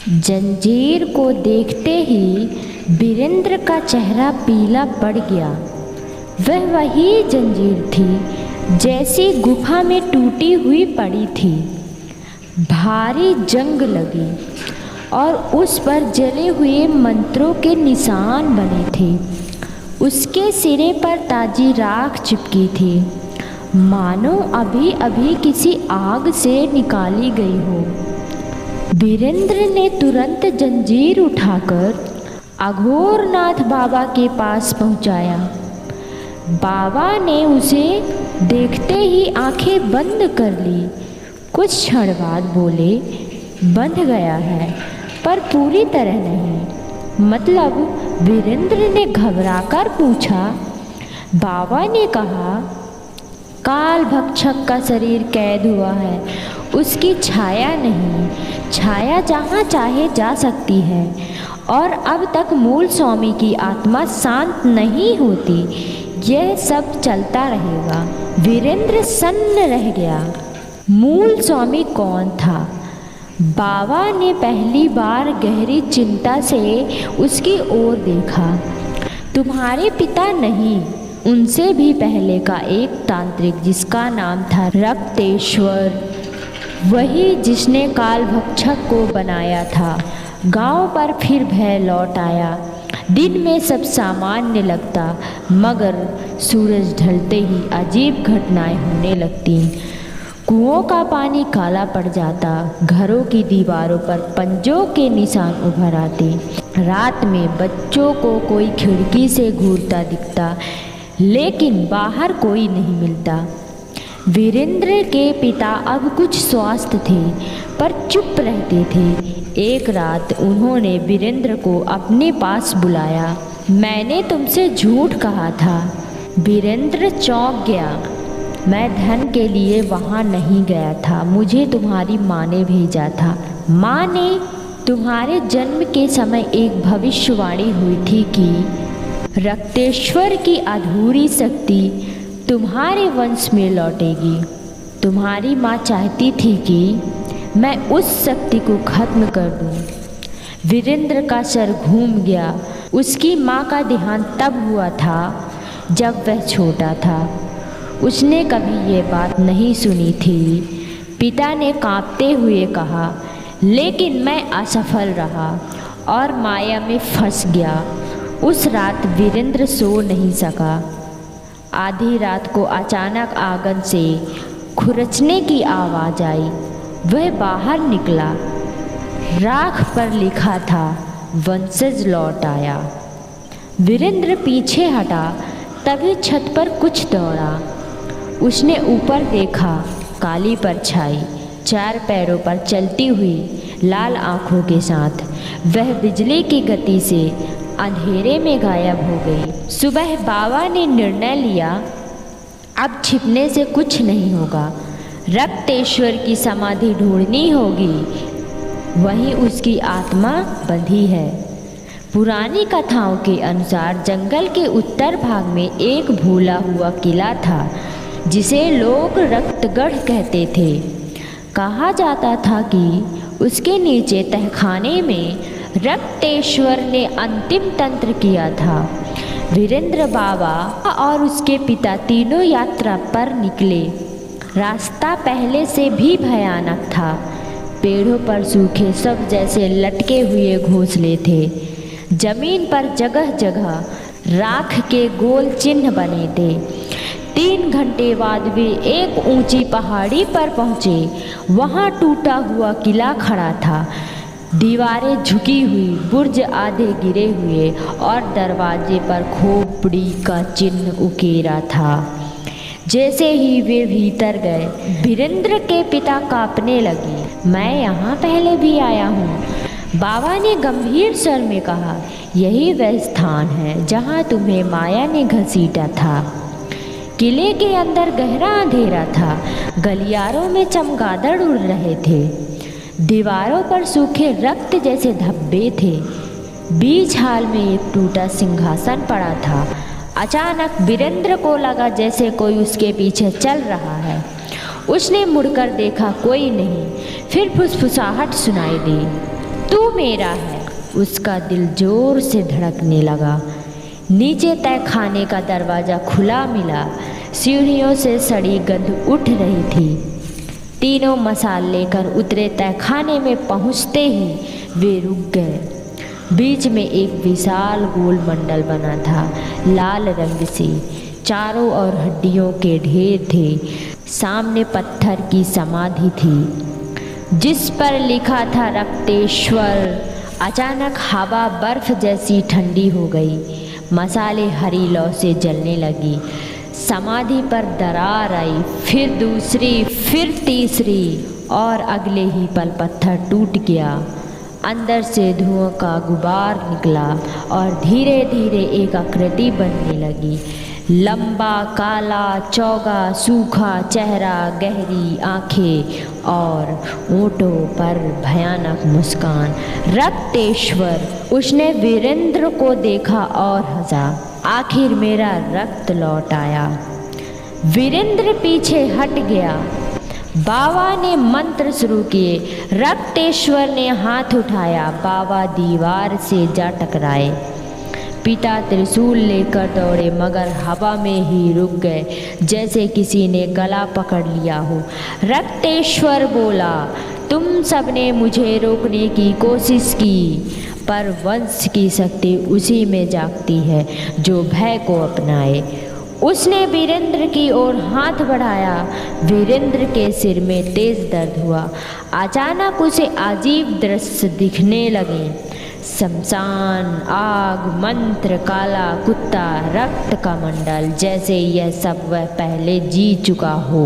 जंजीर को देखते ही वीरेंद्र का चेहरा पीला पड़ गया। वह वही जंजीर थी जैसी गुफा में टूटी हुई पड़ी थी। भारी जंग लगी और उस पर जले हुए मंत्रों के निशान बने थे। उसके सिरे पर ताजी राख चिपकी थी, मानो अभी अभी किसी आग से निकाली गई हो। वीरेंद्र ने तुरंत जंजीर उठाकर अघोरनाथ बाबा के पास पहुंचाया। बाबा ने उसे देखते ही आंखें बंद कर ली। कुछ क्षण बाद बोले, बंध गया है पर पूरी तरह नहीं। मतलब? वीरेंद्र ने घबराकर पूछा। बाबा ने कहा, काल भक्षक का शरीर कैद हुआ है, उसकी छाया नहीं। छाया जहाँ चाहे जा सकती है और अब तक मूल स्वामी की आत्मा शांत नहीं होती। यह सब चलता रहेगा। वीरेंद्र सन्न रह गया। मूल स्वामी कौन था? बाबा ने पहली बार गहरी चिंता से उसकी ओर देखा। तुम्हारे पिता नहीं, उनसे भी पहले का एक तांत्रिक जिसका नाम था रक्तेश्वर, वही जिसने काल भक्षक को बनाया था। गांव पर फिर भय लौट आया। दिन में सब सामान्य लगता, मगर सूरज ढलते ही अजीब घटनाएं होने लगती। कुओं का पानी काला पड़ जाता, घरों की दीवारों पर पंजों के निशान उभर आते। रात में बच्चों को कोई खिड़की से घूरता दिखता, लेकिन बाहर कोई नहीं मिलता। वीरेंद्र के पिता अब कुछ स्वस्थ थे पर चुप रहते थे। एक रात उन्होंने वीरेंद्र को अपने पास बुलाया। मैंने तुमसे झूठ कहा था। वीरेंद्र चौंक गया। मैं धन के लिए वहाँ नहीं गया था, मुझे तुम्हारी माँ ने भेजा था। माँ ने? तुम्हारे जन्म के समय एक भविष्यवाणी हुई थी कि रक्तेश्वर की अधूरी शक्ति तुम्हारे वंश में लौटेगी। तुम्हारी माँ चाहती थी कि मैं उस शक्ति को खत्म कर दूं। वीरेंद्र का सर घूम गया। उसकी माँ का देहांत तब हुआ था जब वह छोटा था। उसने कभी ये बात नहीं सुनी थी। पिता ने कांपते हुए कहा, लेकिन मैं असफल रहा और माया में फंस गया। उस रात वीरेंद्र सो नहीं सका। आधी रात को अचानक आंगन से खुरचने की आवाज़ आई। वह बाहर निकला। राख पर लिखा था, वंशज लौट आया। वीरेंद्र पीछे हटा, तभी छत पर कुछ दौड़ा। उसने ऊपर देखा, काली परछाई चार पैरों पर चलती हुई, लाल आंखों के साथ। वह बिजली की गति से अंधेरे में गायब हो गई। सुबह बाबा ने निर्णय लिया, अब छिपने से कुछ नहीं होगा। रक्तेश्वर की समाधि ढूंढनी होगी, वहीं उसकी आत्मा बंधी है। पुरानी कथाओं के अनुसार जंगल के उत्तर भाग में एक भूला हुआ किला था जिसे लोग रक्तगढ़ कहते थे। कहा जाता था कि उसके नीचे तहखाने में रक्तेश्वर ने अंतिम तंत्र किया था। वीरेंद्र बाबा और उसके पिता तीनों यात्रा पर निकले। रास्ता पहले से भी भयानक था। पेड़ों पर सूखे सब जैसे लटके हुए घोंसले थे। जमीन पर जगह जगह राख के गोल चिन्ह बने थे। 3 घंटे बाद वे एक ऊंची पहाड़ी पर पहुंचे। वहां टूटा हुआ किला खड़ा था। दीवारें झुकी हुई, बुर्ज आधे गिरे हुए और दरवाजे पर खोपड़ी का चिन्ह उकेरा था। जैसे ही वे भीतर गए, वीरेंद्र के पिता कांपने लगे। मैं यहाँ पहले भी आया हूँ, बाबा ने गंभीर स्वर में कहा। यही वह स्थान है जहाँ तुम्हें माया ने घसीटा था। किले के अंदर गहरा अंधेरा था। गलियारों में चमगादड़ उड़ रहे थे। दीवारों पर सूखे रक्त जैसे धब्बे थे। बीच हाल में एक टूटा सिंहासन पड़ा था। अचानक वीरेंद्र को लगा जैसे कोई उसके पीछे चल रहा है। उसने मुड़कर देखा, कोई नहीं। फिर फुसफुसाहट सुनाई दी। तू मेरा है। उसका दिल जोर से धड़कने लगा। नीचे तहखाने का दरवाज़ा खुला मिला। सीढ़ियों से सड़ी गंध उठ रही थी। तीनों मसाल लेकर उतरे। तहखाने में पहुँचते ही वे रुक गए। बीच में एक विशाल गोल मंडल बना था, लाल रंग से। चारों ओर हड्डियों के ढेर थे। सामने पत्थर की समाधि थी जिस पर लिखा था रक्तेश्वर। अचानक हवा बर्फ जैसी ठंडी हो गई। मसाले हरी लौ से जलने लगी। समाधि पर दरार आई, फिर दूसरी, फिर तीसरी, और अगले ही पल पत्थर टूट गया। अंदर से धुआं का गुबार निकला और धीरे धीरे एक आकृति बनने लगी। लंबा, काला, चौगा, सूखा चेहरा, गहरी आंखें और होठों पर भयानक मुस्कान। रक्तेश्वर। उसने वीरेंद्र को देखा और हंसा। आखिर मेरा रक्त लौट आया। वीरेंद्र पीछे हट गया। बाबा ने मंत्र शुरू किए। रक्तेश्वर ने हाथ उठाया। बाबा दीवार से जा टकराए। पिता त्रिशूल लेकर दौड़े मगर हवा में ही रुक गए, जैसे किसी ने गला पकड़ लिया हो। रक्तेश्वर बोला, तुम सबने मुझे रोकने की कोशिश की, पर वंश की शक्ति उसी में जागती है जो भय को अपनाए। उसने वीरेंद्र की ओर हाथ बढ़ाया। वीरेंद्र के सिर में तेज दर्द हुआ। अचानक उसे अजीब दृश्य दिखने लगे। शमशान, आग, मंत्र, काला कुत्ता, रक्त का मंडल, जैसे यह सब वह पहले जी चुका हो।